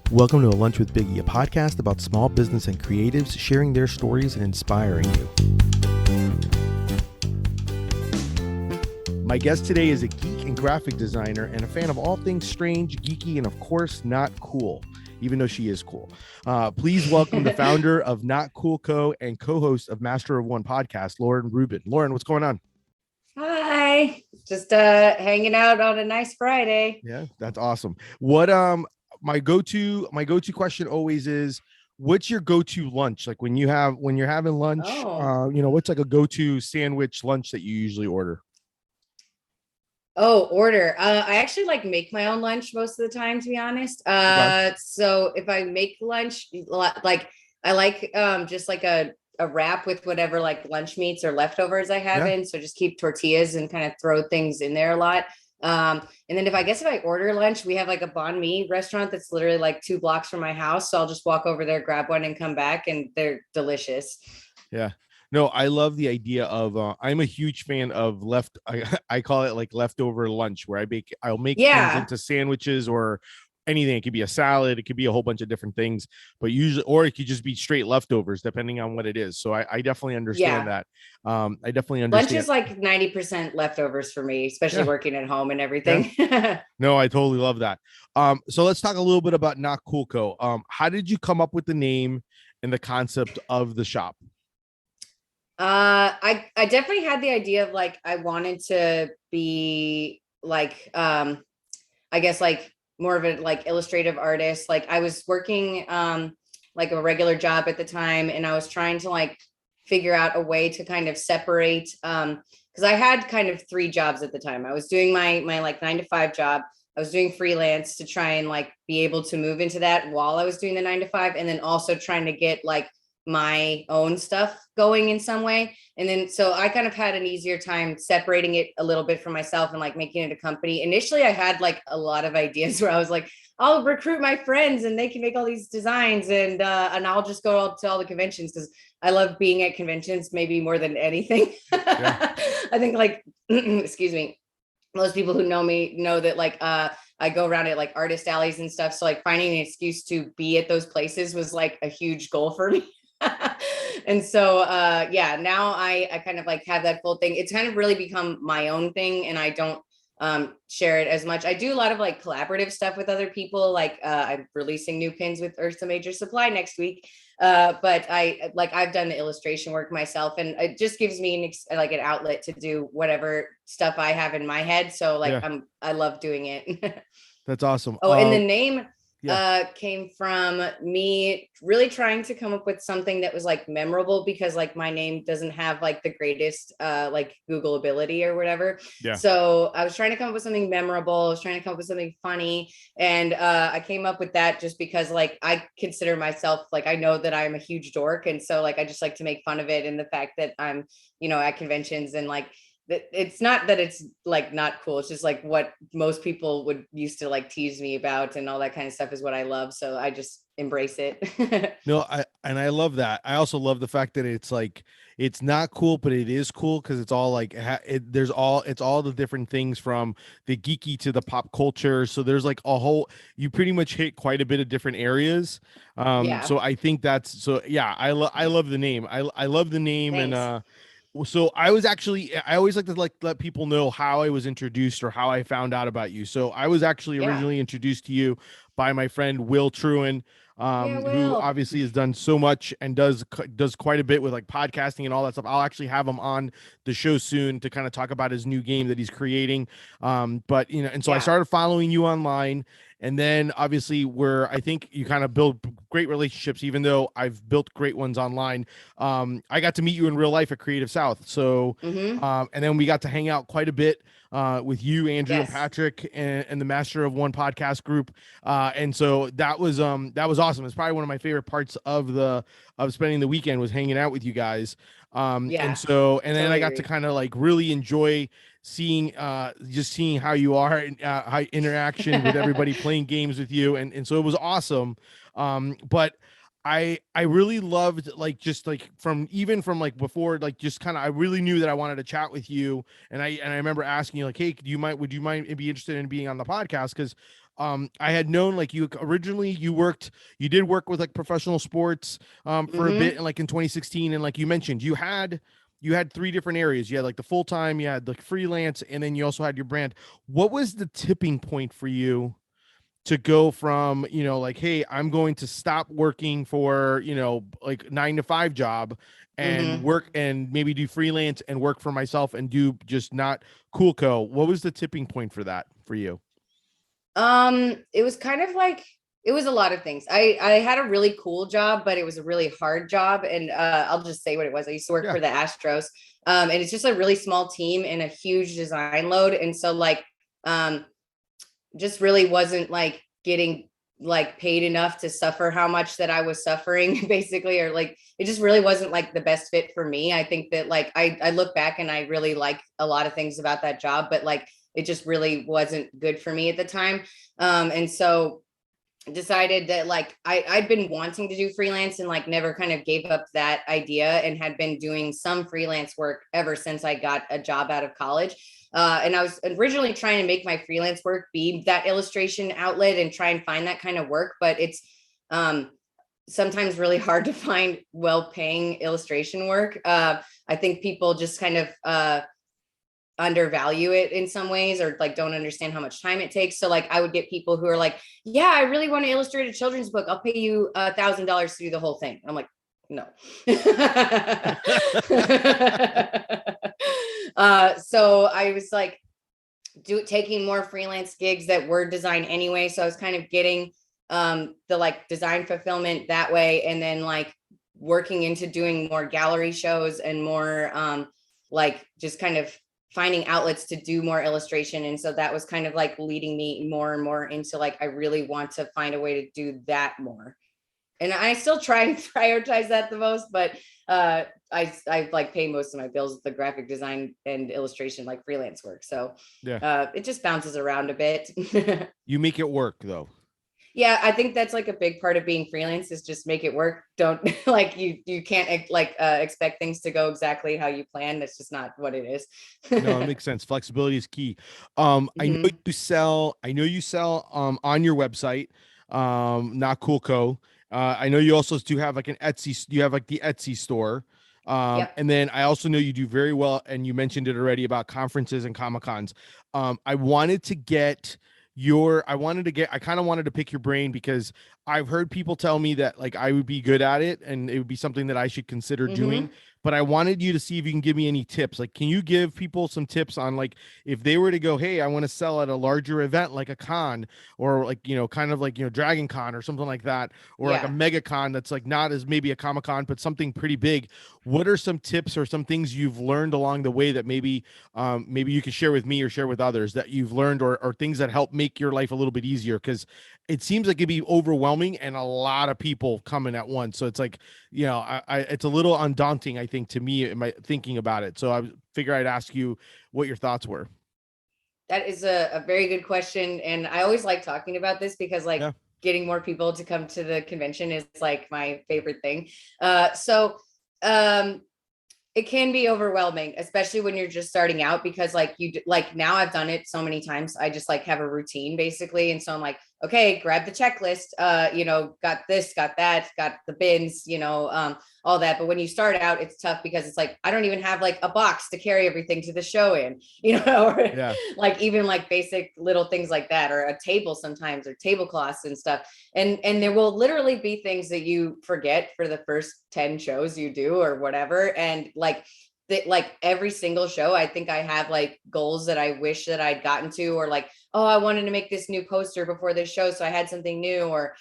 Welcome to A Lunch with Biggie, a podcast about small business and creatives sharing their stories and inspiring you. My guest today is a geek and graphic designer and a fan of all things strange, geeky, and of course, not cool, even though she is cool. Please welcome the founder of Not Cool Co and co-host of Master of One podcast, Lauren Rubin. Lauren, what's going on? Hi, just hanging out on a nice Friday. Yeah, that's awesome. What my go-to question always is, what's your go-to lunch? Like when you're having lunch, what's like a go-to sandwich lunch that you usually order? Order. I actually like make my own lunch most of the time, to be honest. Okay. So if I make lunch, like I like just like a wrap with whatever like lunch meats or leftovers I have in. So just keep tortillas and kind of throw things in there a lot. And then if I order lunch, we have like a banh mi restaurant that's literally like 2 blocks from my house. So I'll just walk over there, grab one and come back, and they're delicious. Yeah. No, I love the idea of I'm a huge fan of I call it like leftover lunch, where I'll make things into sandwiches or anything. It could be a salad, it could be a whole bunch of different things, but usually, or it could just be straight leftovers depending on what it is. So I definitely understand that. I definitely understand. Lunch is like 90% leftovers for me, especially working at home and everything. No, I totally love that. So let's talk a little bit about Not Cool Co. How did you come up with the name and the concept of the shop? I definitely had the idea of like I wanted to be like I guess like more of a like illustrative artist. Like I was working like a regular job at the time, and I was trying to like figure out a way to kind of separate because I had kind of 3 jobs at the time. I was doing my like 9-to-5 job. I was doing freelance to try and like be able to move into that while I was doing the 9-to-5, and then also trying to get like my own stuff going in some way. And then so I kind of had an easier time separating it a little bit from myself and like making it a company. Initially I had like a lot of ideas where I was like, I'll recruit my friends and they can make all these designs, and I'll just go to all the conventions because I love being at conventions maybe more than anything. I think like excuse me, most people who know me know that like I go around at like artist alleys and stuff, so like finding an excuse to be at those places was like a huge goal for me. And so now I kind of like have that full thing. It's kind of really become my own thing, and I don't share it as much. I do a lot of like collaborative stuff with other people. Like I'm releasing new pins with Ursa Major Supply next week. But I've done the illustration work myself, and it just gives me an outlet to do whatever stuff I have in my head. So like I love doing it. That's awesome. And the name came from me really trying to come up with something that was like memorable, because like my name doesn't have like the greatest like Google ability or whatever. So I was trying to come up with something memorable. I was trying to come up with something funny, and I came up with that just because like I consider myself, like I know that I'm a huge dork, and so like I just like to make fun of it, and the fact that I'm at conventions, and like it's not that it's like not cool. It's just like what most people would used to like tease me about, and all that kind of stuff is what I love. So I just embrace it. No, I love that. I also love the fact that it's like, it's not cool, but it is cool because it's all like it's all the different things from the geeky to the pop culture. So there's like you pretty much hit quite a bit of different areas. So I think I love the name. I love the name. Thanks. And so I always like to let people know how I was introduced or how I found out about you. So I was actually originally introduced to you by my friend Will Truin, who obviously has done so much and does quite a bit with like podcasting and all that stuff. I'll actually have him on the show soon to kind of talk about his new game that he's creating. But I started following you online. And then obviously I think you kind of build great relationships, even though I've built great ones online. I got to meet you in real life at Creative South. So, and then we got to hang out quite a bit with you, Andrew, and Patrick, and the Master of One podcast group. And so that was awesome. It's probably one of my favorite parts of spending the weekend was hanging out with you guys. And then I got to kind of like really enjoy seeing how you are, how interaction with everybody playing games with you. And so it was awesome. But I really loved like just like from even from like before like just kind of I really knew that I wanted to chat with you, and I remember asking you like, hey, do you mind, would you mind be interested in being on the podcast? Because I had known like you originally you did work with like professional sports for a bit, Mm-hmm. and like in 2016, and like you mentioned you had three different areas. You had like the full time, you had the freelance, and then you also had your brand. What was the tipping point for you to go from, like, hey, I'm going to stop working for, like 9 to 5 job and Mm-hmm. work and maybe do freelance and work for myself and do just not Cool Co. What was the tipping point for that for you? It was kind of like it was a lot of things. I had a really cool job, but it was a really hard job. And I'll just say what it was. I used to work Yeah. for the Astros. And it's just a really small team and a huge design load. And so like um just really wasn't like getting like paid enough to suffer how much that I was suffering basically, or like it just really wasn't like the best fit for me. I think that like I look back and I really like a lot of things about that job, but like it just really wasn't good for me at the time. And so decided that like I'd been wanting to do freelance and like never kind of gave up that idea, and had been doing some freelance work ever since I got a job out of college. And I was originally trying to make my freelance work be that illustration outlet and try and find that kind of work, but it's um, sometimes really hard to find well-paying illustration work. I think people just kind of undervalue it in some ways, or like don't understand how much time it takes. So like I would get people who are like, yeah, I really want to illustrate a children's book, I'll pay you $1,000 to do the whole thing. I'm like, no. So I was like taking more freelance gigs that were design anyway, so I was kind of getting the like design fulfillment that way, and then like working into doing more gallery shows and more like just kind of finding outlets to do more illustration. And so that was kind of like leading me more and more into like I really want to find a way to do that more. And I still try and prioritize that the most, but I like pay most of my bills with the graphic design and illustration like freelance work. So Yeah. it just bounces around a bit. You make it work though. Yeah, I think that's like a big part of being freelance is just make it work. Don't like you can't like expect things to go exactly how you plan. That's just not what it is. No, it makes sense. Flexibility is key. Mhm. I know you sell on your website, not Cool Co. I know you also do have like an Etsy, you have like the Etsy store. Yep. And then I also know you do very well, and you mentioned it already about conferences and Comic Cons. I wanted to get I kind of wanted to pick your brain because I've heard people tell me that like I would be good at it and it would be something that I should consider doing, Hmm. but I wanted you to see if you can give me any tips. Like, can you give people some tips on like if they were to go, hey, I want to sell at a larger event like a con, or like, kind of like, Dragon Con or something like that, or like a Yeah. mega con that's like not as maybe a Comic Con, but something pretty big. What are some tips or some things you've learned along the way that maybe you can share with me or share with others that you've learned, or things that help make your life a little bit easier? Because it seems like it'd be overwhelming and a lot of people coming at once. So it's like, it's a little undaunting, I think, to me, in my thinking about it. So I figure I'd ask you what your thoughts were. That is a very good question. And I always like talking about this because like Yeah. getting more people to come to the convention is like my favorite thing. So um it can be overwhelming, especially when you're just starting out, because like like now I've done it so many times, I just like have a routine basically. And so I'm like, okay, grab the checklist, got this, got that, got the bins, all that. But when you start out, it's tough because it's like I don't even have like a box to carry everything to the show in, or Yeah. like even like basic little things like that, or a table sometimes, or tablecloths and stuff. And there will literally be things that you forget for the first 10 shows you do or whatever. And like that, like every single show, I think I have like goals that I wish that I'd gotten to, or like, oh, I wanted to make this new poster before this show, so I had something new, or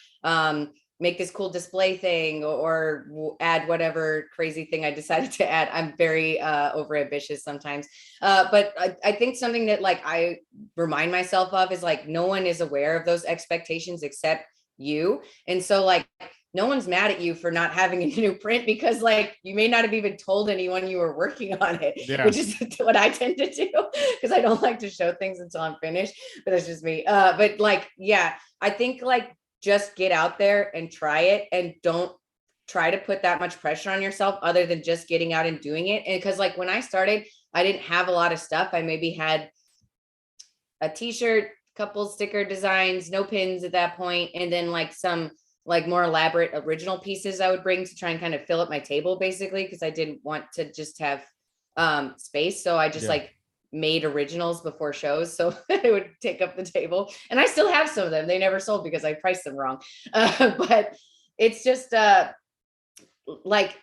make this cool display thing, or add whatever crazy thing I decided to add. I'm very over ambitious sometimes. But I think something that like I remind myself of is like no one is aware of those expectations except you. And so like no one's mad at you for not having a new print, because like you may not have even told anyone you were working on it, Yeah. which is what I tend to do because I don't like to show things until I'm finished. But that's just me. But like, yeah, I think like just get out there and try it, and don't try to put that much pressure on yourself other than just getting out and doing it. And because like when I started, I didn't have a lot of stuff. I maybe had a t-shirt, couple sticker designs, no pins at that point, and then like some like more elaborate original pieces I would bring to try and kind of fill up my table basically, because I didn't want to just have space. So I just like made originals before shows, so it would take up the table. And I still have some of them. They never sold because I priced them wrong. But it's just like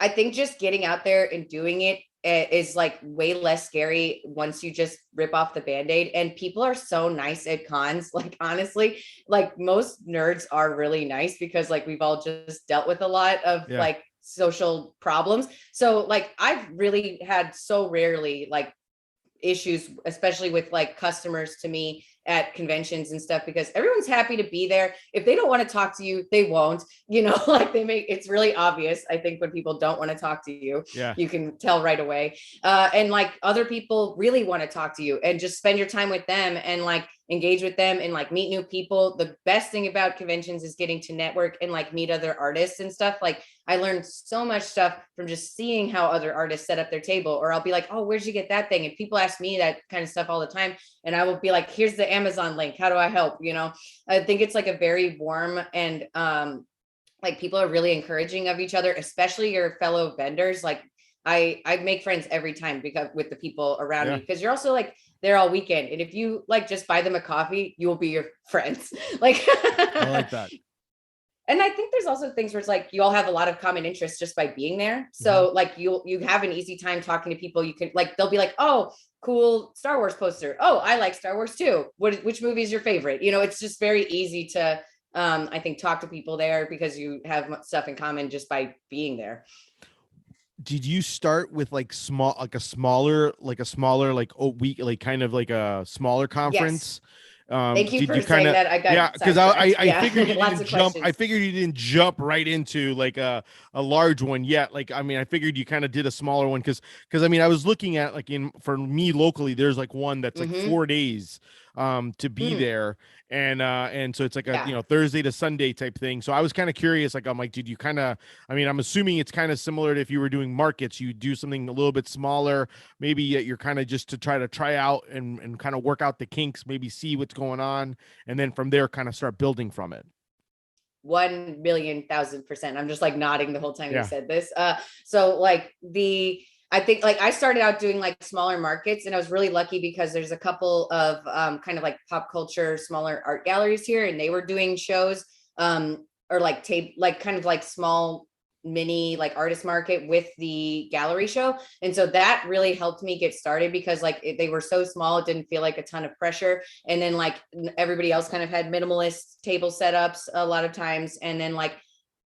I think just getting out there and doing it is like way less scary once you just rip off the band-aid. And people are so nice at cons. Like honestly, like most nerds are really nice because like we've all just dealt with a lot of like social problems. So like I've really had so rarely like issues, especially with like customers to me at conventions and stuff, because everyone's happy to be there. If they don't want to talk to you, they won't, you know, like they make, it's really obvious. I think when people don't want to talk to you, you can tell right away. And like other people really want to talk to you and just spend your time with them and like engage with them and like meet new people. The best thing about conventions is getting to network and like meet other artists and stuff. Like I learned so much stuff from just seeing how other artists set up their table, or I'll be like, oh, where'd you get that thing? And people ask me that kind of stuff all the time. And I will be like, here's the Amazon link. How do I help? You know, I think it's like a very warm and like people are really encouraging of each other, especially your fellow vendors. Like I make friends every time because with the people around me, because you're also like there all weekend. And if you like just buy them a coffee, you will be your friends. Like I like that. And I think there's also things where it's like you all have a lot of common interests just by being there. So like you have an easy time talking to people. You can like they'll be like, oh, cool Star Wars poster. Oh, I like Star Wars too. Which movie is your favorite? You know, it's just very easy to I think talk to people there because you have stuff in common just by being there. Did you start with like a smaller like week, like kind of like a smaller conference? Yes. Thank you for you saying that. I got because I figured you lots didn't of jump. questions. I figured you didn't jump right into like a large one yet. Like I mean, I figured you kind of did a smaller one because I mean I was looking at like for me locally, there's like one that's like 4 days to be there, and so it's like a you know Thursday to Sunday type thing. So I was kind of curious. Like I'm like, did you kind of? I mean, I'm assuming it's kind of similar to if you were doing markets, you do something a little bit smaller. Maybe you're kind of just to try out and kind of work out the kinks, maybe see what's going on, and then from there kind of start building from it. 1,000,000%. I'm just like nodding the whole time you said this. So like I think like I started out doing like smaller markets, and I was really lucky because there's a couple of kind of like pop culture smaller art galleries here, and they were doing shows or like like kind of like small mini like artist market with the gallery show. And so that really helped me get started because like they were so small, it didn't feel like a ton of pressure. And then like everybody else kind of had minimalist table setups a lot of times. And then like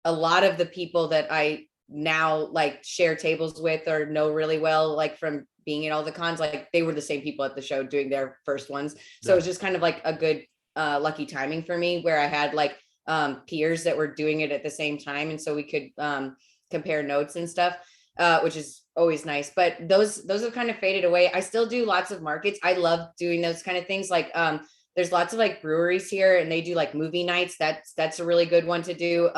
a lot of the people that I now like share tables with or know really well, like from being at all the cons, like they were the same people at the show doing their first ones. So it was just kind of like a good lucky timing for me where I had like peers that were doing it at the same time. And so we could compare notes and stuff, which is always nice. But those have kind of faded away. I still do lots of markets. I love doing those kind of things. Like there's lots of like breweries here and they do like movie nights. That's a really good one to do.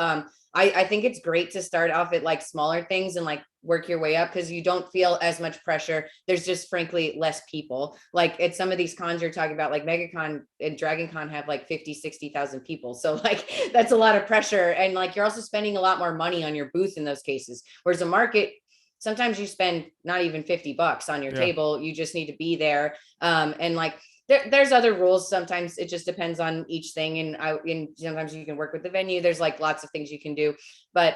I think it's great to start off at like smaller things and like work your way up because you don't feel as much pressure. There's just frankly less people. Like at some of these cons you're talking about, like MegaCon and Dragon Con have like 50,000-60,000 people. So like that's a lot of pressure. And like you're also spending a lot more money on your booth in those cases. Whereas a market, sometimes you spend not even $50 on your table. You just need to be there. And like there's other rules. Sometimes it just depends on each thing. And sometimes you can work with the venue. There's like lots of things you can do, but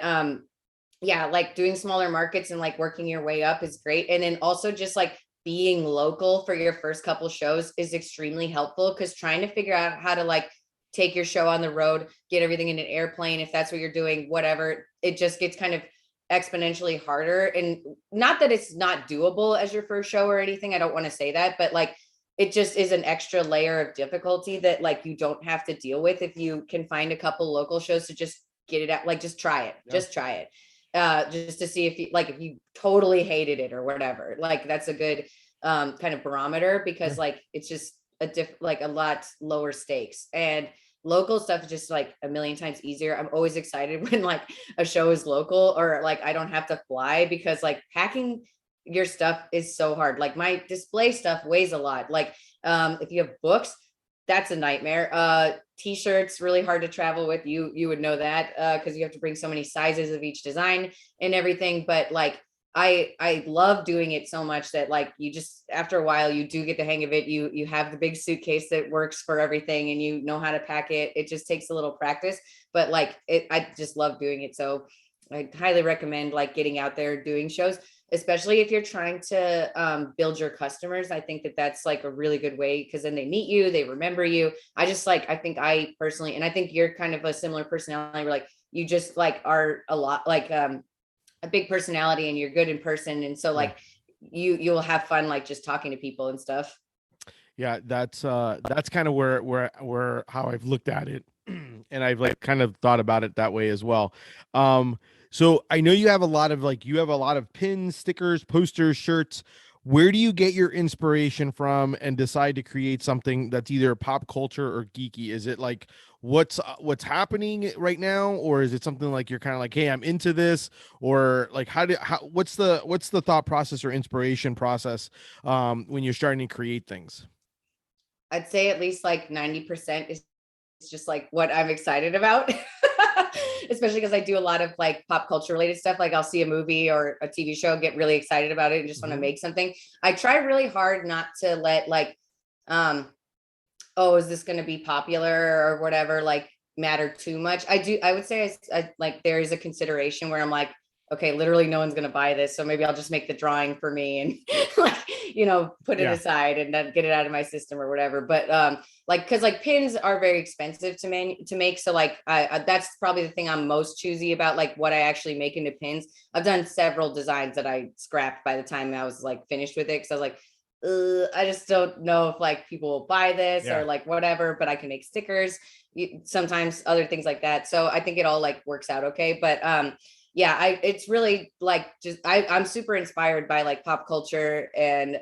yeah, like doing smaller markets and like working your way up is great. And then also just like being local for your first couple shows is extremely helpful because trying to figure out how to like take your show on the road, get everything in an airplane, if that's what you're doing, whatever, it just gets kind of exponentially harder. And not that it's not doable as your first show or anything. I don't want to say that, but like it just is an extra layer of difficulty that like you don't have to deal with if you can find a couple local shows to just get it out, like just try it, just try it. Just to see if you totally hated it or whatever, like that's a good kind of barometer because like it's just like a lot lower stakes. And local stuff is just like a million times easier. I'm always excited when like a show is local or like I don't have to fly, because like packing your stuff is so hard. Like my display stuff weighs a lot. Like if you have books, that's a nightmare. T-shirts really hard to travel with. You would know that because you have to bring so many sizes of each design and everything. But like I love doing it so much that like you just, after a while, you do get the hang of it. You have the big suitcase that works for everything and you know how to pack it. It just takes a little practice, but like I just love doing it. So I highly recommend like getting out there doing shows, especially if you're trying to build your customers. I think that that's like a really good way, because then they meet you, they remember you. I just like, I think I personally, and I think you're kind of a similar personality where like you just like are a lot like a big personality and you're good in person. And so Yeah. like you'll have fun like just talking to people and stuff. Yeah, that's kind of where how I've looked at it. And I've like kind of thought about it that way as well. So I know you have a lot of pins, stickers, posters, shirts. Where do you get your inspiration from and decide to create something that's either pop culture or geeky? Is it like what's happening right now, or is it something like you're kind of like, hey, I'm into this, or like what's the thought process or inspiration process when you're starting to create things? I'd say at least like 90% is just like what I'm excited about. Especially because I do a lot of like pop culture related stuff. Like I'll see a movie or a TV show, get really excited about it and just want to Mhm. make something. I try really hard not to let like, oh, is this going to be popular or whatever, like matter too much. I would say like there is a consideration where I'm like, okay, literally no one's going to buy this. So maybe I'll just make the drawing for me and like, put it Yeah. aside and then get it out of my system or whatever. But like, cause like pins are very expensive to make. So like, that's probably the thing I'm most choosy about, like what I actually make into pins. I've done several designs that I scrapped by the time I was like finished with it. Cause I was like, I just don't know if like people will buy this or Yeah. like whatever, but I can make stickers, sometimes other things like that. So I think it all like works out okay. But yeah, it's really like just I'm super inspired by like pop culture and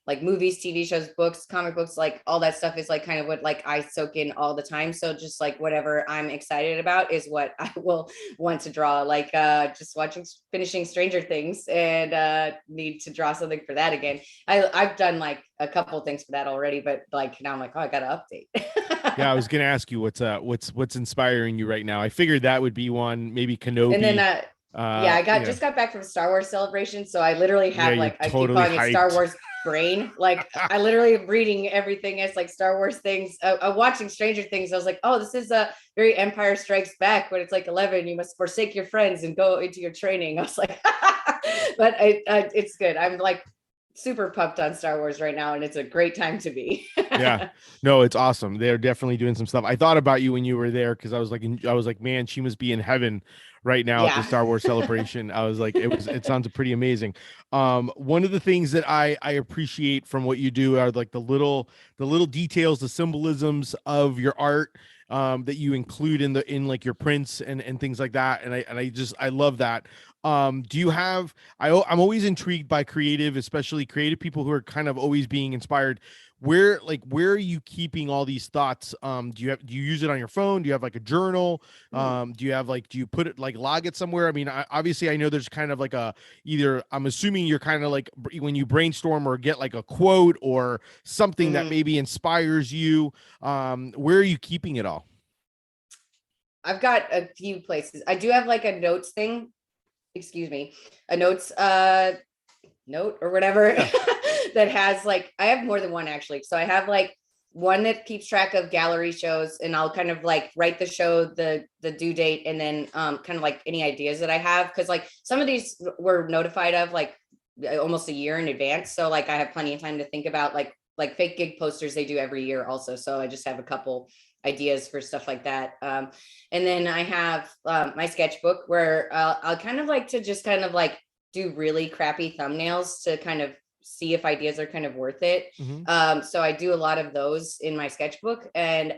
like movies, TV shows, books, comic books, like all that stuff is like kind of what like I soak in all the time. So just like whatever I'm excited about is what I will want to draw. Like just finishing Stranger Things and need to draw something for that again. I've done like a couple things for that already, but like now I'm like, oh, I gotta Yeah, I update. was gonna ask you what's inspiring you right now. I figured that would be one, maybe And then Kenobi. yeah, I got Yeah, just got back from Star Wars Celebration, so I literally yeah, have you're like I keep totally calling it Star hyped. Wars brain. Like I literally am reading everything as like Star Wars things. Watching Stranger Things, I was like, oh, this is a very Empire Strikes Back, when it's like 11, you must forsake your friends and go into your training. I was like, but it's good. I'm like super pumped on Star Wars right now, and it's a great time to be. Yeah, no, it's awesome. They're definitely doing some stuff. I thought about you when you were there because I was like, man, she must be in heaven right now at the Yeah. Star Wars celebration. I was like, it sounds pretty amazing. One of the things that I appreciate from what you do are like the little details, the symbolisms of your art that you include in like your prints and things like that. And I love that. Do you have I'm always intrigued by creative, especially creative people who are kind of always being inspired. Where are you keeping all these thoughts? Do you use it on your phone? Do you have like a journal? Hmm. Do you put it like log it somewhere? I mean, obviously I know there's kind of like a either I'm assuming you're kind of like when you brainstorm or get like a quote or something that Hmm. maybe inspires you. Where are you keeping it all? I've got a few places. I do have like a notes thing, excuse me, a notes note or whatever Yeah. that has like, I have more than one actually. So I have like one that keeps track of gallery shows, and I'll kind of like write the show, the due date, and then kind of like any ideas that I have, because like some of these were notified of like almost a year in advance. So like I have plenty of time to think about like fake gig posters they do every year also. So I just have a couple ideas for stuff like that. And then I have my sketchbook where I'll kind of like to just kind of like do really crappy thumbnails to kind of see if ideas are kind of worth it. Hmm. So I do a lot of those in my sketchbook, and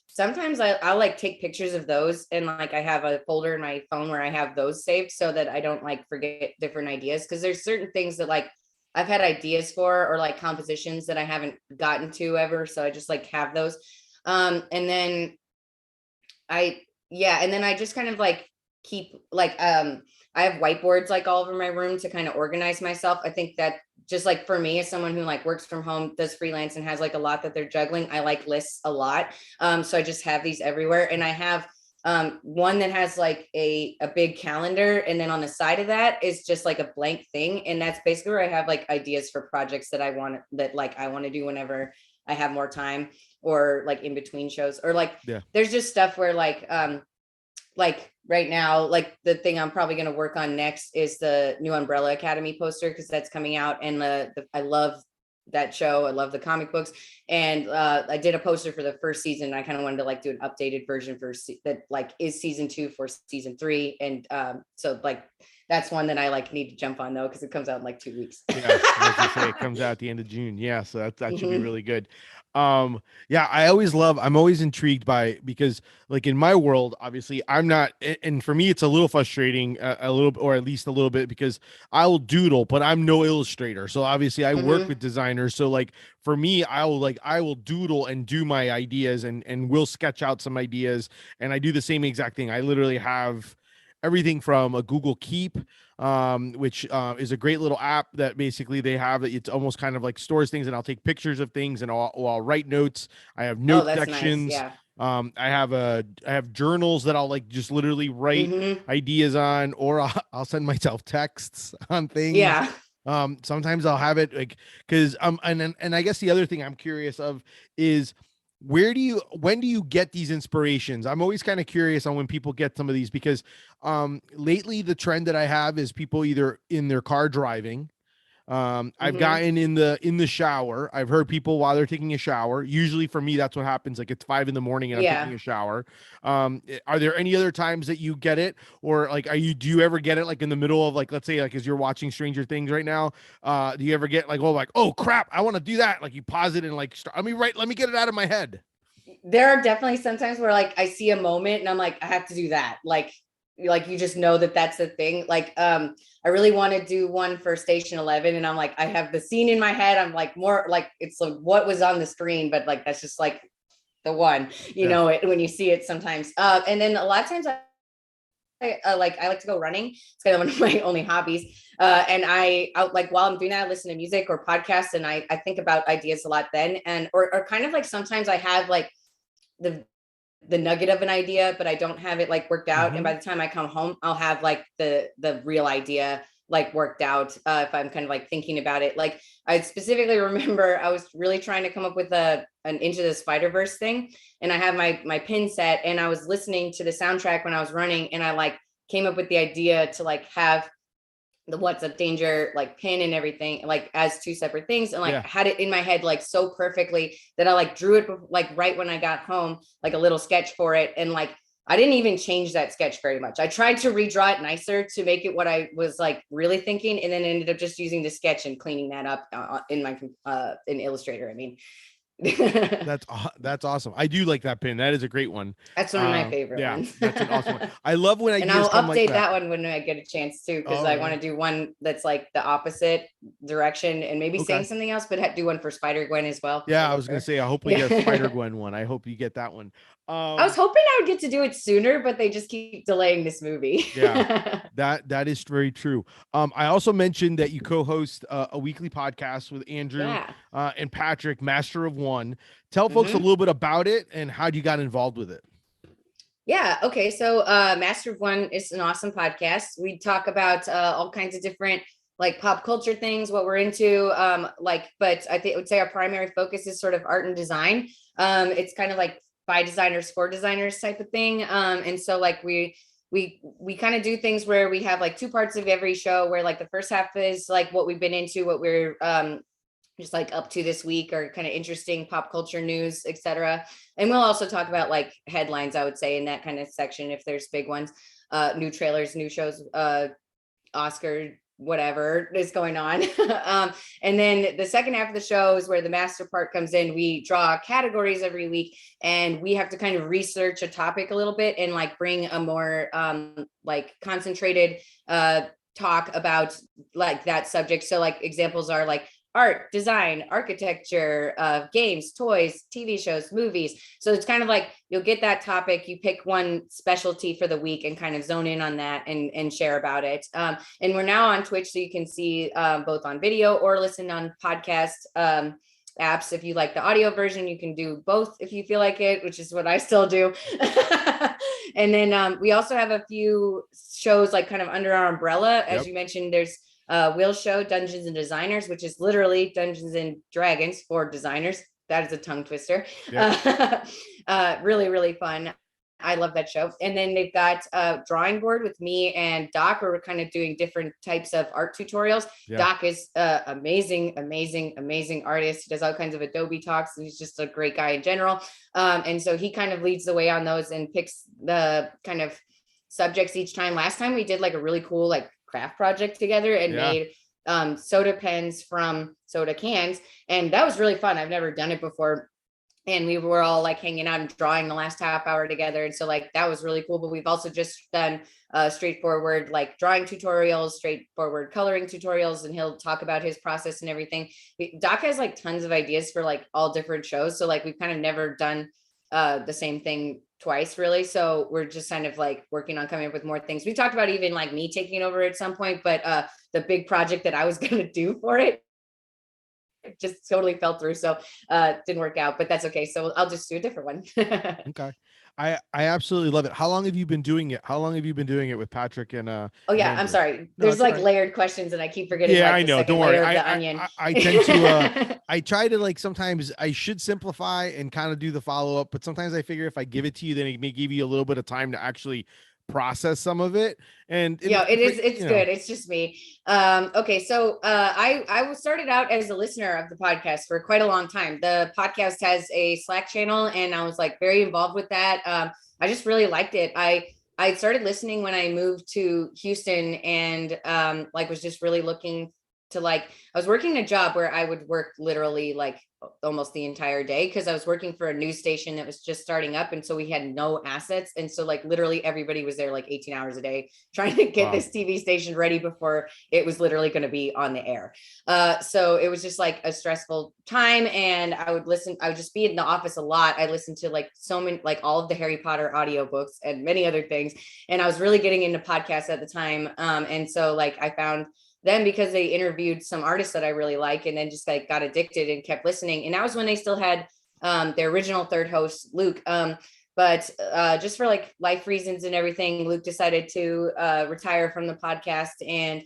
sometimes I'll like take pictures of those, and like I have a folder in my phone where I have those saved so that I don't like forget different ideas, because there's certain things that like I've had ideas for, or like compositions that I haven't gotten to ever, so I just like have those. And then Yeah, and then I just kind of like keep like I have whiteboards like all over my room to kind of organize myself. I think that just like for me as someone who like works from home, does freelance and has like a lot that they're juggling, I like lists a lot. So I just have these everywhere, and I have one that has like a big calendar, and then on the side of that is just like a blank thing, and that's basically where I have like ideas for projects that I want to do whenever I have more time, or like in between shows, or like Yeah. there's just stuff where like right now, like the thing I'm probably going to work on next is the new Umbrella Academy poster, because that's coming out, and I love that show. I love the comic books, and I did a poster for the first season, and I kind of wanted to like do an updated version for that like is season 2 for season 3, and so like that's one that I like need to jump on though, because it comes out in like 2 weeks. Yeah, I was gonna say it comes out at the end of June. Yeah, so that should be Mhm. really good. Yeah, I'm always intrigued by, because like in my world, obviously I'm not, and for me it's a little frustrating, a little, or at least a little bit, because I will doodle, but I'm no illustrator. So obviously I work Mhm. with designers. So like for me, I will doodle and do my ideas, and will sketch out some ideas, and I do the same exact thing. I literally have everything from a Google Keep, which is a great little app that basically they have. It's almost kind of like stores things, and I'll take pictures of things, and I'll write notes. I have Oh, note that's nice. sections. Yeah. I have journals that I'll like just literally write Mhm. ideas on, or I'll send myself texts on things. Yeah. Sometimes I'll have it like, because and I guess the other thing I'm curious of is, when do you get these inspirations? I'm always kind of curious on when people get some of these, because lately the trend that I have is people either in their car driving. I've Mhm. gotten in the shower. I've heard people while they're taking a shower. Usually for me, that's what happens. Like it's 5 in the morning and I'm taking Yeah. a shower. Are there any other times that you get it, or like, do you ever get it like in the middle of, like, let's say like as you're watching Stranger Things right now? Do you ever get like, oh crap, I want to do that? Like you pause it and like, let me get it out of my head. There are definitely sometimes where like I see a moment and I'm like, I have to do that. Like you just know that that's the thing. Like I really want to do one for Station 11, and I'm like, I have the scene in my head. I'm like, more like it's like what was on the screen, but like that's just like the one, you Yeah. know it when you see it sometimes. And then a lot of times I like to go running. It's kind of one of my only hobbies. And like while I'm doing that, I listen to music or podcasts, and I think about ideas a lot then. And or kind of like sometimes I have like the nugget of an idea, but I don't have it like worked out. And Mm-hmm. by the time I come home, I'll have like the real idea like worked out, if I'm kind of like thinking about it. Like I specifically remember I was really trying to come up with an Into the Spider-Verse thing, and I have my pin set, and I was listening to the soundtrack when I was running, and I like came up with the idea to like have the What's Up Danger like pin and everything like as two separate things, and like Yeah. had it in my head like so perfectly that I like drew it like right when I got home, like a little sketch for it. And like I didn't even change that sketch very much. I tried to redraw it nicer to make it what I was like really thinking, and then ended up just using the sketch and cleaning that up in my in Illustrator. I mean, That's awesome. I do like that pin. That is a great one. that's one of my favorite Yeah, ones. that's an awesome one. I love when And ideas I'll come like update that. that one when I get a chance too, because Oh I want yeah. to do one that's like the opposite direction and maybe saying Okay. something else, but do one for Spider Gwen as well, because I Yeah, I love was gonna her. say I hopefully get a Spider Yeah. Gwen one. I hope you get that one. I was Um, hoping I would get to do it sooner, but they just keep delaying this movie. yeah, that is very true. I also mentioned that you co-host a weekly podcast with Andrew Yeah. and Patrick, Master of One. Tell folks a Hmm. little bit about it and how you got involved with it. Yeah. Okay. So, Master of One is an awesome podcast. We talk about all kinds of different like pop culture things, what we're into. But I think I would say our primary focus is sort of art and design. It's kind of like by designers for designers type of thing. And so like we kind of do things where we have like two parts of every show, where like the first half is like what we've been into, what we're just like up to this week, or kind of interesting pop culture news, etc. And we'll also talk about like headlines, I would say, in that kind of section if there's big ones, new trailers, new shows, Oscar, whatever is going on. And then the second half of the show is where the master part comes in. We draw categories every week, and we have to kind of research a topic a little bit and like bring a more like concentrated talk about like that subject. So like examples are like art, design, architecture, games, toys, TV shows, movies. So it's kind of like you'll get that topic, you pick one specialty for the week and kind of zone in on that and share about it. And we're now on Twitch, so you can see both on video or listen on podcast apps. If you like the audio version, you can do both if you feel like it, which is what I still do. And then we also have a few shows like kind of under our umbrella. As you mentioned, there's Will's show, Dungeons and Designers, which is literally Dungeons and Dragons for designers. That is a tongue twister. Really, really fun. I love that show. And then they've got a drawing board with me and Doc, where we're kind of doing different types of art tutorials. Doc is amazing artist. He does all kinds of Adobe talks, and he's just a great guy in general. And so he kind of leads the way on those and picks the kind of subjects each time. Last time we did like a really cool like craft project together and made soda pens from soda cans, and that was really fun. I've never done it before, and we were all like hanging out and drawing the last half hour together, and so like that was really cool. But we've also just done straightforward like drawing tutorials, straightforward coloring tutorials, and he'll talk about his process and everything. Doc has like tons of ideas for like all different shows, so like we've kind of never done the same thing twice really, so we're just kind of like working on coming up with more things. We talked about even like me taking over at some point, but the big project that I was going to do for it just totally fell through, so didn't work out, but that's okay. So I'll just do a different one. Okay. I absolutely love it. How long have you been doing it? How long have you been doing it with Patrick and oh yeah, I'm sorry, there's like layered questions and I keep forgetting. Yeah, like, I know, don't worry. I tend to I try to like, sometimes I should simplify and kind of do the follow-up, but sometimes I figure if I give it to you, then it may give you a little bit of time to actually process some of it. And it's good. It's just me. Okay, so I started out as a listener of the podcast for quite a long time. The podcast has a Slack channel, and I was like very involved with that. I just really liked it. I started listening when I moved to Houston, and like was just really looking to like, I was working a job where I would work literally like almost the entire day, because I was working for a news station that was just starting up, and so we had no assets, and so like literally everybody was there like 18 hours a day trying to get this TV station ready before it was literally going to be on the air. So it was just like a stressful time, and I would just be in the office a lot. I listened to like so many, like all of the Harry Potter audiobooks and many other things, and I was really getting into podcasts at the time. And so like I found them because they interviewed some artists that I really like, and then just like got addicted and kept listening. And that was when they still had their original third host, Luke. But just for like life reasons and everything, Luke decided to retire from the podcast, and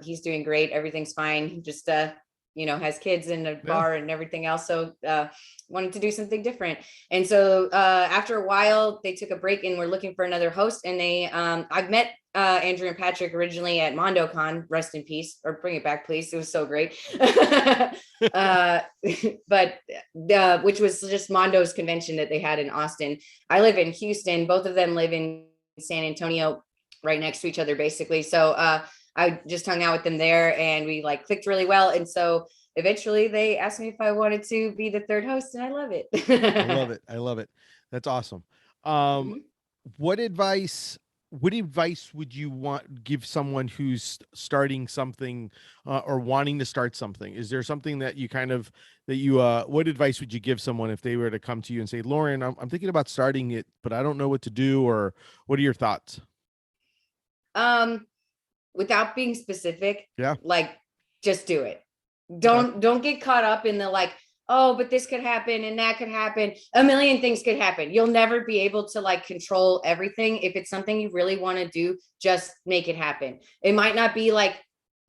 he's doing great. Everything's fine. He just has kids and a bar and everything else. So wanted to do something different. And so after a while, they took a break and were looking for another host. And I've met Andrew and Patrick originally at MondoCon, rest in peace, or bring it back, please. It was so great. But which was just Mondo's convention that they had in Austin. I live in Houston. Both of them live in San Antonio, right next to each other, basically. So I just hung out with them there, and we like clicked really well. And so eventually they asked me if I wanted to be the third host, and I love it. I love it. That's awesome. What advice would you give someone who's starting something or wanting to start something? Is there something that what advice would you give someone if they were to come to you and say, Lauren, I'm thinking about starting it, but I don't know what to do, or what are your thoughts? Without being specific, like just do it. Don't get caught up in the like, oh, but this could happen and that could happen. A million things could happen. You'll never be able to like control everything. If it's something you really want to do, just make it happen. It might not be like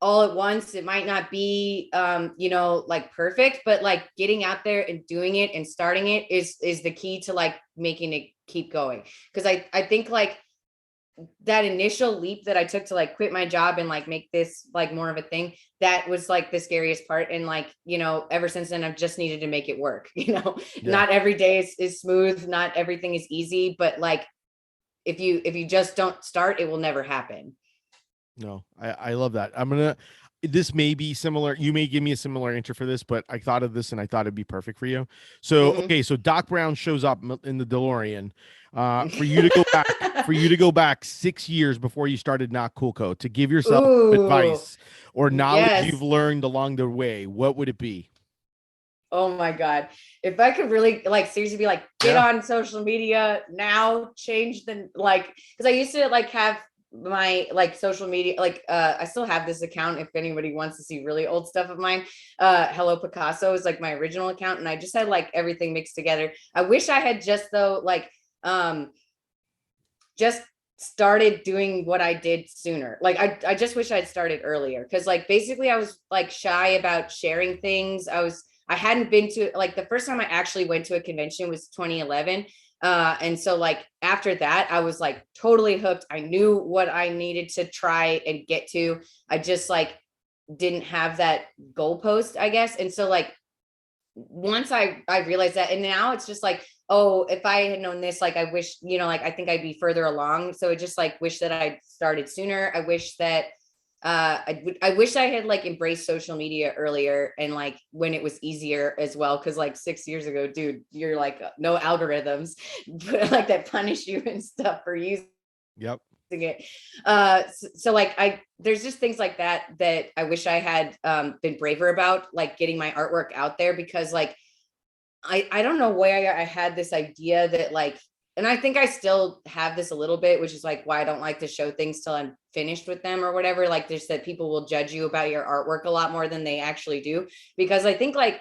all at once. It might not be, like perfect, but like getting out there and doing it and starting it is the key to like making it keep going. Cause I think like that initial leap that I took to like quit my job and like make this like more of a thing, that was like the scariest part. And like, ever since then, I've just needed to make it work. Not every day is smooth. Not everything is easy, but like, if you just don't start, it will never happen. No, I love that. this may be similar. You may give me a similar answer for this, but I thought of this and I thought it'd be perfect for you. So, Mhm. okay, so Doc Brown shows up in the DeLorean, for you to go back, 6 years before you started Not Cool Co. to give yourself Ooh, advice or knowledge you've yes. learned along the way. What would it be? Oh my God. If I could really like seriously be like, get Yeah. on social media now, change the like, because I used to like have my like social media, like I still have this account if anybody wants to see really old stuff of mine. Hello Picasso is like my original account, and I just had like everything mixed together. I wish I had just though like um just started doing what I did sooner. Like I just wish I'd started earlier because like basically I was like shy about sharing things. I hadn't been to like the first time I actually went to a convention was 2011. And so like after that, I was like totally hooked. I knew what I needed to try and get to. I just like didn't have that goalpost, I guess. And so like once I realized that, and now it's just like, oh, if I had known this, like I wish, like I think I'd be further along. So I just like wish that I started sooner. I wish that I wish I had like embraced social media earlier and like when it was easier as well. Cause like 6 years ago, dude, you're like no algorithms like that punish you and stuff for using Yep. it. So like there's just things like that I wish I had been braver about, like getting my artwork out there, because like I don't know why I had this idea that like, and I think I still have this a little bit, which is like why I don't like to show things till I'm finished with them or whatever. Like there's that people will judge you about your artwork a lot more than they actually do, because I think like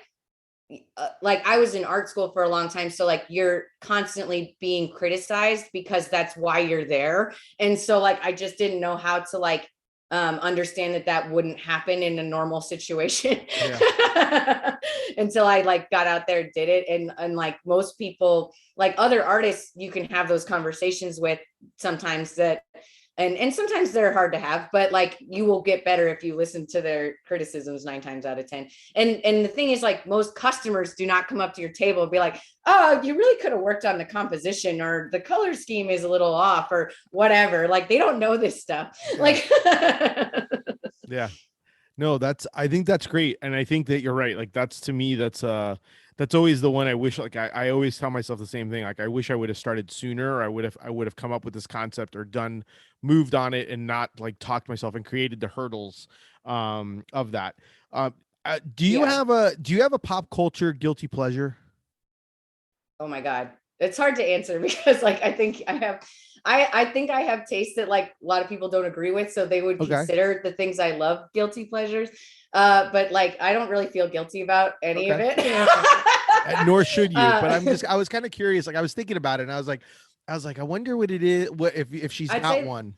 I was in art school for a long time. So like you're constantly being criticized because that's why you're there. And so like, I just didn't know how to like understand that wouldn't happen in a normal situation Yeah. until I like got out there, did it. And like most people, like other artists, you can have those conversations with sometimes that, and sometimes they're hard to have, but like you will get better if you listen to their criticisms 9 times out of 10. And the thing is, like most customers do not come up to your table and be like, oh, you really could have worked on the composition, or the color scheme is a little off, or whatever. Like they don't know this stuff. Yeah. Like Yeah. No, I think that's great. And I think that you're right. Like that's to me, that's always the one I wish, like I always tell myself the same thing. Like I wish I would have started sooner. Or I would have come up with this concept or moved on it and not like talked myself and created the hurdles of that. Um yeah. do you have a pop culture guilty pleasure? Oh my God. It's hard to answer because like I think I have tastes that like a lot of people don't agree with. So they would Okay. consider the things I love guilty pleasures. But like I don't really feel guilty about any of Okay. it. Nor should you, but uh, I was kind of curious. Like I was thinking about it and I was like, I wonder what it is, what if she's I'd got say one.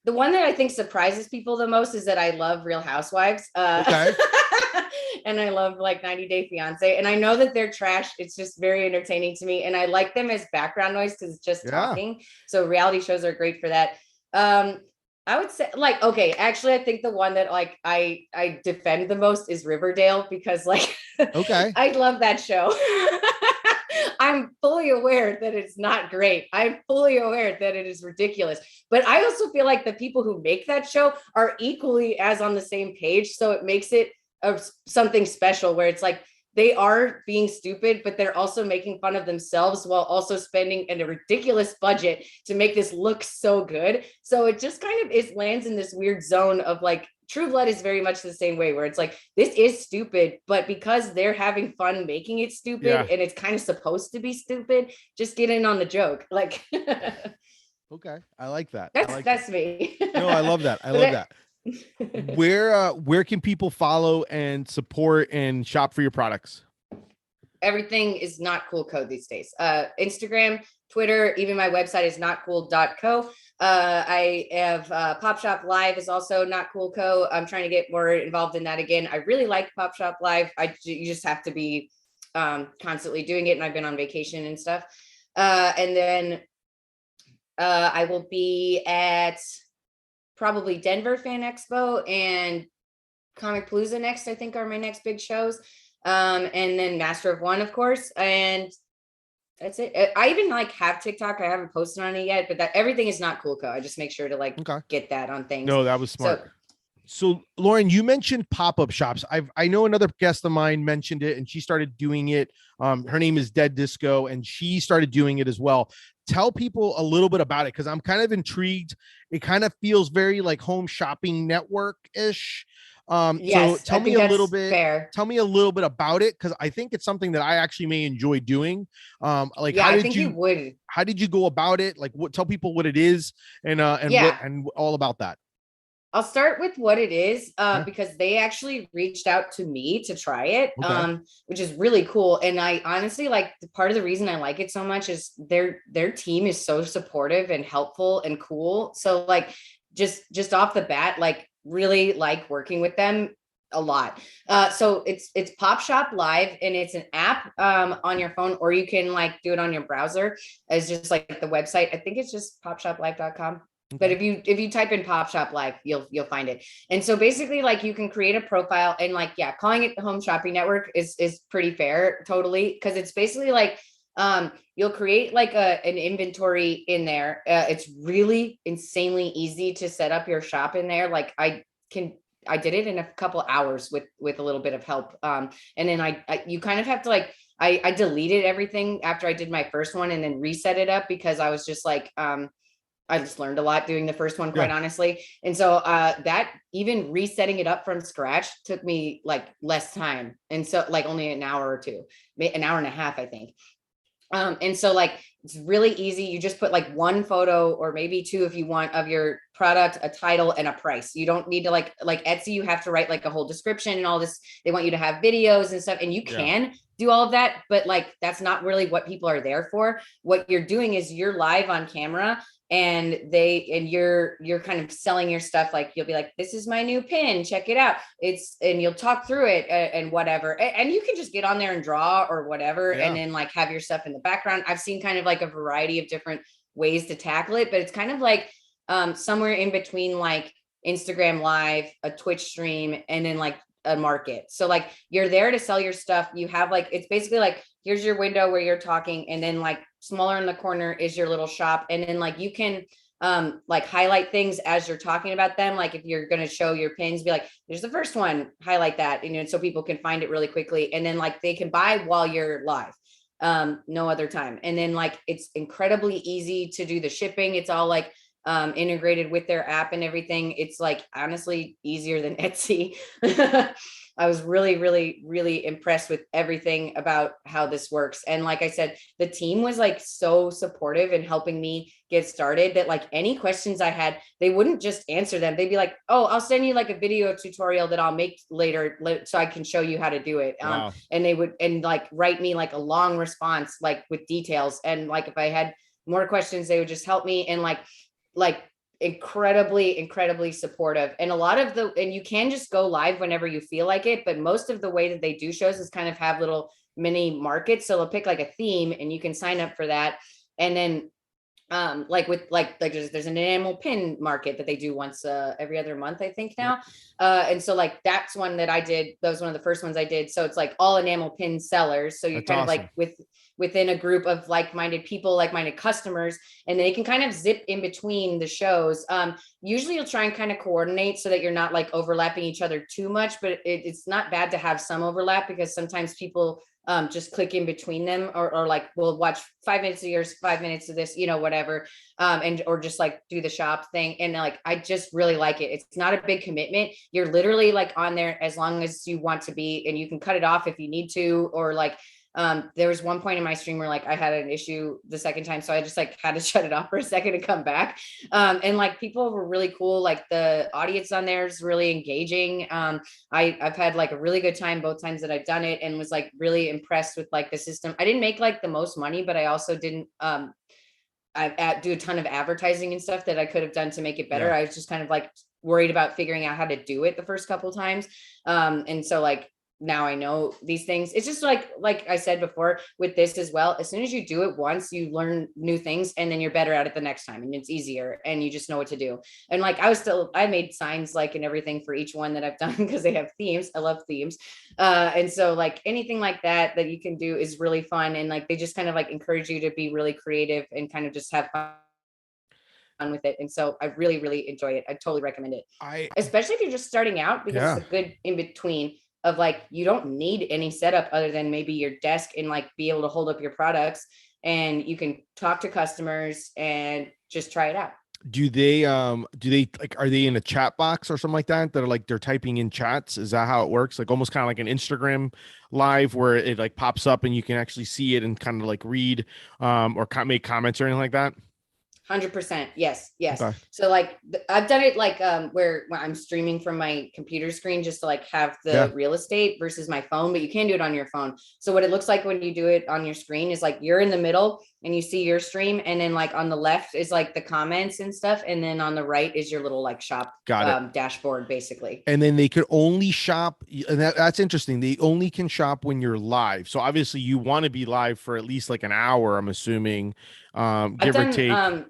the one that I think surprises people the most is that I love Real Housewives. Okay. And I love like 90 Day Fiance. And I know that they're trash. It's just very entertaining to me. And I like them as background noise because it's just Yeah. talking. So reality shows are great for that. Um, I would say like, okay, actually, I think the one that like I defend the most is Riverdale, because like Okay. I love that show. I'm fully aware that it's not great. I'm fully aware that it is ridiculous. But I also feel like the people who make that show are equally as on the same page. So it makes it something special where it's like they are being stupid, but they're also making fun of themselves while also spending a ridiculous budget to make this look so good. So it just kind of lands in this weird zone of like True Blood is very much the same way, where it's like this is stupid, but because they're having fun making it stupid Yeah. and it's kind of supposed to be stupid, just get in on the joke. Like Okay. I like that. I like that. that's me. No, I love that. I But love that. Where can people follow and support and shop for your products? Everything is Not Cool Co these days. Instagram, Twitter, even my website is notcool.co. I have Popshop Live is also Not Cool Co. I'm trying to get more involved in that again. I really like Popshop Live. You just have to be constantly doing it, and I've been on vacation and stuff. And then I will be at probably Denver Fan Expo and Comic Palooza next, I think, are my next big shows. And then Master of One, of course. And that's it. I even like have TikTok. I haven't posted on it yet, but that everything is Not Cool Co. I just make sure to like Okay. get that on things. No, that was So smart. So Lauren, you mentioned pop-up shops. I know another guest of mine mentioned it and she started doing it. Her name is Dead Disco and she started doing it as well. Tell people a little bit about it because I'm kind of intrigued. It kind of feels very like home shopping network-ish. So Yes, I think that's fair. tell me a little bit about it because I think it's something that I actually may enjoy doing. Like Yeah, I think you would. how did you go about it? Like what tell people what it is and what Yeah. and all about that. I'll start with what it is Yeah. because they actually reached out to me to try it, Okay. which is really cool. And I honestly like part of the reason I like it so much is their team is so supportive and helpful and cool. So like just off the bat, like really like working with them a lot. So it's Popshop Live and it's an app on your phone, or you can like do it on your browser as just like the website. I think it's just popshoplive.com. But Okay. if you type in Popshop Live, you'll find it. And so basically, like you can create a profile and like yeah, calling it the Home Shopping Network is pretty fair, totally, because it's basically like you'll create like an inventory in there. It's really insanely easy to set up your shop in there. Like I did it in a couple hours with a little bit of help. And then you kind of have to like I deleted everything after I did my first one and then reset it up because I was just like I just learned a lot doing the first one, Yeah. quite honestly. And so that even resetting it up from scratch took me like less time. And so like only an hour or two, an hour and a half, I think. And so like it's really easy. You just put like one photo or maybe two if you want of your product, a title and a price. You don't need to like Etsy, you have to write like a whole description and all this. They want you to have videos and stuff, and you Yeah. can do all of that, but like that's not really what people are there for. What you're doing is you're live on camera and you're kind of selling your stuff. Like you'll be like, this is my new pin, check it out. And you'll talk through it and whatever, and you can just get on there and draw or whatever, and Yeah. then like have your stuff in the background. I've seen kind of like a variety of different ways to tackle it, but it's kind of like somewhere in between like Instagram Live, a Twitch stream, and then like a market. So like you're there to sell your stuff. You have like, it's basically like, here's your window where you're talking, and then like smaller in the corner is your little shop. And then like you can like highlight things as you're talking about them. Like if you're going to show your pins, be like, there's the first one, highlight that, you know, so people can find it really quickly. And then like they can buy while you're live, no other time. And then like it's incredibly easy to do the shipping. It's all like integrated with their app and everything. It's like honestly easier than Etsy. I was really, really, really impressed with everything about how this works. And like I said, the team was like so supportive in helping me get started that like any questions I had, they wouldn't just answer them. They'd be like, oh, I'll send you like a video tutorial that I'll make later so I can show you how to do it. Wow. And they would, and like write me like a long response, like with details. And like, if I had more questions, they would just help me. And like incredibly supportive. And a lot of and you can just go live whenever you feel like it, but most of the way that they do shows is kind of have little mini markets. So they'll pick like a theme and you can sign up for that. And then like with like there's an enamel pin market that they do once every other month, I think now. And so like that's one that I did. That was one of the first ones I did. So it's like all enamel pin sellers. So you're That's kind of awesome. like within a group of like-minded people, like-minded customers, and they can kind of zip in between the shows. Usually you'll try and kind of coordinate so that you're not like overlapping each other too much, but it's not bad to have some overlap because sometimes people just click in between them, or like we'll watch 5 minutes of yours, 5 minutes of this, you know, whatever, and or just like do the shop thing. And like I just really like it. It's not a big commitment. You're literally like on there as long as you want to be, and you can cut it off if you need to, or like there was one point in my stream where like I had an issue the second time, so I just like had to shut it off for a second to come back. And like people were really cool. Like the audience on there is really engaging. I've had like a really good time both times that I've done it, and was like really impressed with like the system. I didn't make like the most money, but I also didn't I do a ton of advertising and stuff that I could have done to make it better. Yeah. I was just kind of like worried about figuring out how to do it the first couple of times. And so like now I know these things. It's just like I said before with this as well. As soon as you do it once, you learn new things, and then you're better at it the next time, and it's easier, and you just know what to do. And like I made signs like and everything for each one that I've done because they have themes. I love themes. And so like anything like that you can do is really fun, and like they just kind of like encourage you to be really creative and kind of just have fun. with it. And so I really, really enjoy it. I totally recommend it, I especially if you're just starting out, because yeah. it's a good in between of like, you don't need any setup other than maybe your desk and like be able to hold up your products, and you can talk to customers and just try it out. Do they like, are they in a chat box or something like that that are like they're typing in chats? Is that how it works? Like almost kind of like an Instagram live where it like pops up and you can actually see it and kind of like read or make comments or anything like that? 100%. Yes. Yes. Okay. So like I've done it like where I'm streaming from my computer screen just to like have Yeah. the real estate versus my phone, but you can do it on your phone. So what it looks like when you do it on your screen is like you're in the middle and you see your stream, and then like on the left is like the comments and stuff, and then on the right is your little like shop Got it. dashboard basically. And then they could only shop, and that's interesting. They only can shop when you're live. So obviously you want to be live for at least like an hour, I'm assuming, I've give or done take.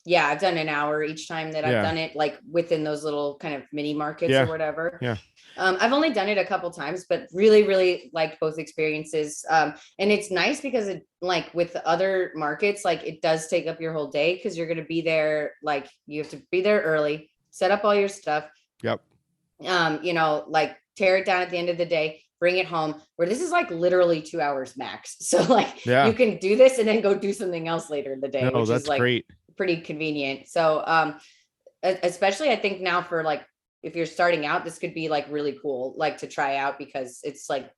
yeah, I've done an hour each time that I've Yeah. done it, like within those little kind of mini markets or Yeah. whatever. Yeah. I've only done it a couple times, but really, really liked both experiences. And it's nice because it, like with the other markets, like it does take up your whole day because you're going to be there. Like you have to be there early, set up all your stuff, Yep. you know, like tear it down at the end of the day, bring it home, where this is like literally 2 hours max. So like Yeah. you can do this and then go do something else later in the day, No, which is that's like great. pretty convenient. So especially I think now for like, if you're starting out, this could be like really cool, like to try out, because it's like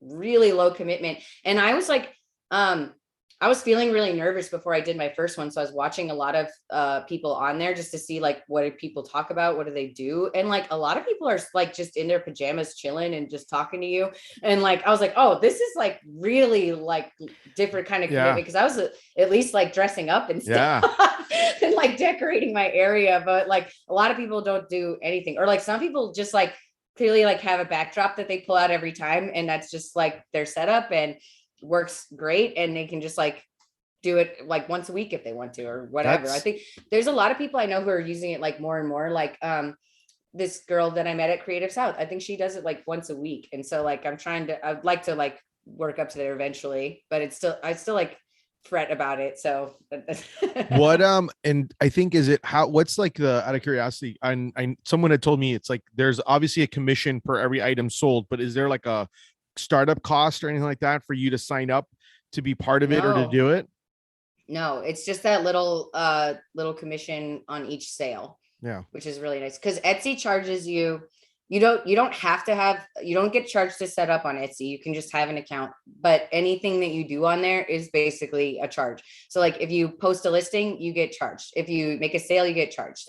really low commitment. And I was like, I was feeling really nervous before I did my first one. So I was watching a lot of people on there just to see like, what do people talk about? What do they do? And like a lot of people are like just in their pajamas chilling and just talking to you. And like I was like, oh, this is like really like different kind of commitment, because I was at least like dressing up and stuff. Yeah. And like decorating my area. But like a lot of people don't do anything, or like some people just like clearly like have a backdrop that they pull out every time, and that's just like their setup and works great, and they can just like do it like once a week if they want to or whatever. I think there's a lot of people I know who are using it like more and more, like this girl that I met at Creative South, I think she does it like once a week. And so like I'd like to like work up to there eventually, but I still like fret about it. So What and I think is it how what's like the out of curiosity, I someone had told me it's like there's obviously a commission per every item sold, but is there like a startup cost or anything like that for you to sign up to be part of it or to no, do it? no, it's just that little commission on each sale, Yeah. which is really nice, because Etsy charges you. You don't get charged to set up on Etsy. You can just have an account, but anything that you do on there is basically a charge. So like if you post a listing, you get charged. If you make a sale, you get charged.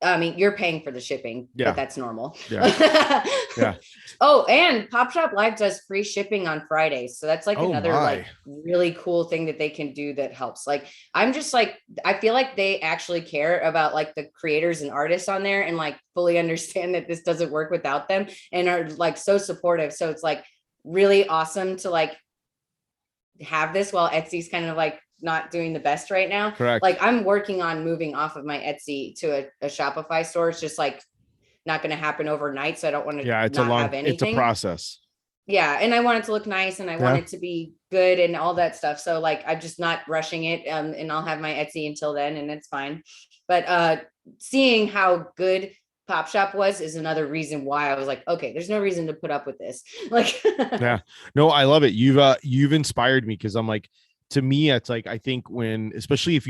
I mean, you're paying for the shipping, Yeah. but that's normal. Yeah. Yeah. Oh, and Popshop Live does free shipping on Fridays. So that's like another like really cool thing that they can do that helps. Like, I'm just like, I feel like they actually care about like the creators and artists on there, and like fully understand that this doesn't work without them, and are like so supportive. So it's like really awesome to like have this while Etsy's kind of like not doing the best right now. Correct. Like I'm working on moving off of my Etsy to a Shopify store. It's just like not going to happen overnight. So I don't want to have anything. It's a process. Yeah. And I want it to look nice, and I want it to be good and all that stuff. So like, I'm just not rushing it. And I'll have my Etsy until then, and it's fine. But seeing how good Popshop was is another reason why I was like, okay, there's no reason to put up with this. Like, yeah, no, I love it. You've inspired me, because I'm like, to me, it's like, I think when, especially if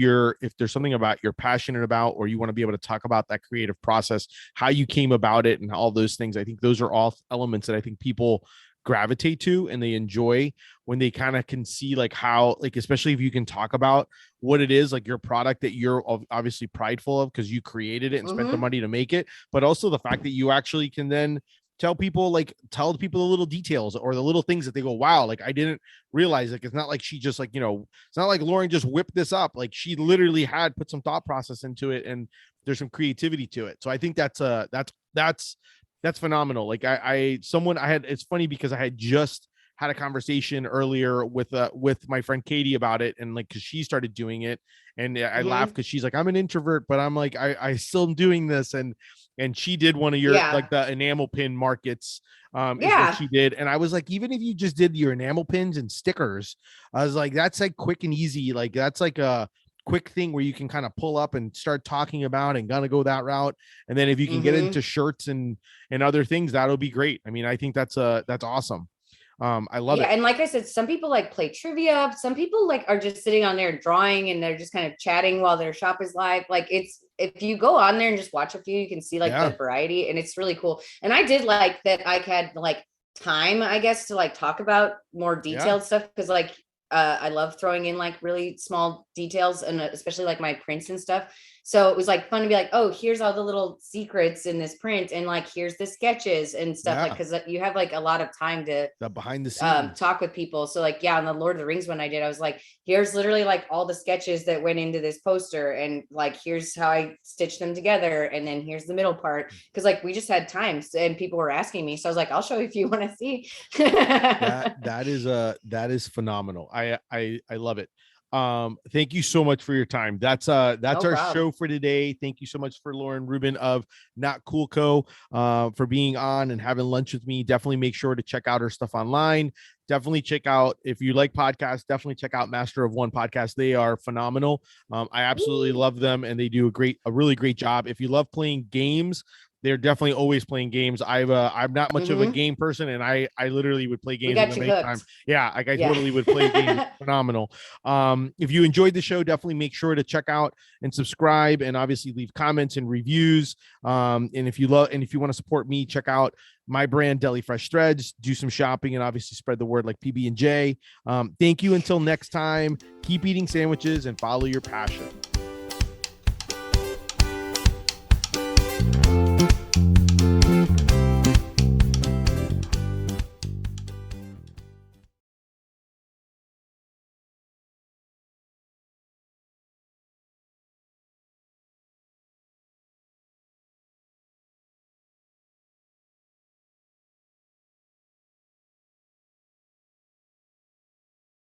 there's something about you're passionate about, or you want to be able to talk about that creative process, how you came about it and all those things, I think those are all elements that I think people gravitate to and they enjoy when they kind of can see like how, like, especially if you can talk about what it is, like your product that you're obviously prideful of because you created it and spent the money to make it, but also the fact that you actually can then tell people the little details or the little things that they go, wow, like I didn't realize, like, it's not like she just like, it's not like Lauren just whipped this up. Like she literally had put some thought process into it, and there's some creativity to it. So I think that's phenomenal. Like it's funny because I had just had a conversation earlier with my friend Katie about it, and like, cause she started doing it, and I laughed because she's like, I'm an introvert, but I'm like, I still am doing this. And she did one of your like the enamel pin markets is what she did. And I was like, even if you just did your enamel pins and stickers, I was like, that's like quick and easy. Like that's like quick thing where you can kind of pull up and start talking about and gonna go that route. And then if you can get into shirts and other things, that'll be great. I mean, I think that's awesome. I love Yeah, it. and like I said, some people like play trivia. Some people like are just sitting on there drawing and they're just kind of chatting while their shop is live. Like it's if you go on there and just watch a few, you can see like Yeah. the variety, and it's really cool. And I did like that I had like time, I guess, to like talk about more Yeah. detailed stuff because like I love throwing in like really small details and especially like my prints and stuff. So it was like fun to be like, oh, here's all the little secrets in this print, and like here's the sketches and stuff, like Yeah. because you have like a lot of time to The behind the scenes. talk with people. So like, yeah, on the Lord of the Rings one I did, I was like, here's literally like all the sketches that went into this poster, and like here's how I stitched them together, and then here's the middle part, because like we just had time and people were asking me, so I was like, I'll show you if you want to see. That is phenomenal. I love it. Thank you so much for your time. That's No our problem. show for today. Thank you so much for Lauren Rubin of Not Cool Co for being on and having lunch with me. Definitely make sure to check out her stuff online. Definitely check out, if you like podcasts, definitely check out Master of One podcast. They are phenomenal. I absolutely love them, and they do a really great job. If you love playing games, they're definitely always playing games. I'm not much of a game person, and I literally would play We games with got them you anytime. hooked. Yeah, like I Yeah. totally would play games. Phenomenal. If you enjoyed the show, definitely make sure to check out and subscribe, and obviously leave comments and reviews. And if you want to support me, check out my brand, Deli Fresh Threads. Do some shopping and obviously spread the word like PB&J. Thank you. Until next time, keep eating sandwiches and follow your passion.